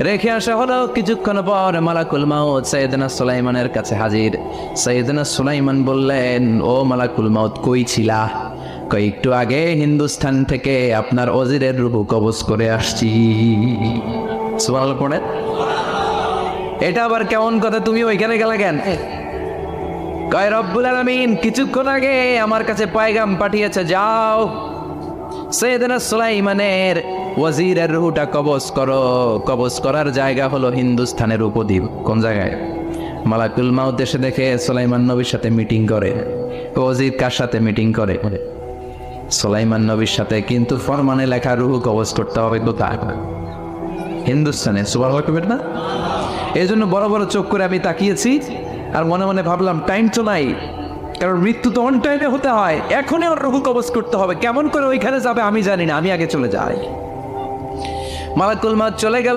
রেখে আসা হলো। কিছুক্ষণ পর মালাকুল মাউত সাইয়েদনা সুলাইমানের কাছে হাজির। সাইয়েদনা সুলাইমান বললেন, ও মালাকুল মাউত, কই ছিলা? কই, একটু আগে হিন্দুস্তান থেকে আপনার ওজিরের রূহ কবজ করে আসছি। সুবহানাল্লাহ পড়েন। এটা আবার কেমন কথা, তুমি ওইখানে গেলে কেন? কয়, রব্বুল আলামিন কিছুক্ষণ আগে আমার কাছে পয়গাম পাঠিয়েছে, যাও সাইয়েদনা সুলাইমানের ওয়াজিরের রূহটা কবজ করো। কবজ করার জায়গা হলো হিন্দুস্তানের উপদ্বীপ। কোন জায়গায়? মালাকুল মাউত এসে দেখে সুলাইমান নবীর সাথে মিটিং করে। ওয়াজির কার সাথে মিটিং করে? সুলাইমান নবীর সাথে। কিন্তু ফরমানে লেখা রূহ কবজ করতে হবে কোথায়? হিন্দুস্তানে। সুবহানাল্লাহ না? এই জন্য বড় বড় চোখ করে আমি তাকিয়েছি আর মনে মনে ভাবলাম, টাইম তো নাই, কারণ মৃত্যু তো অন টাইমে হতে হয়। এখনই ওর রূহ কবজ করতে হবে। কেমন করে ওইখানে যাবে আমি জানি না, আমি আগে চলে যাই। মালাকুল মাউত চলে গেল।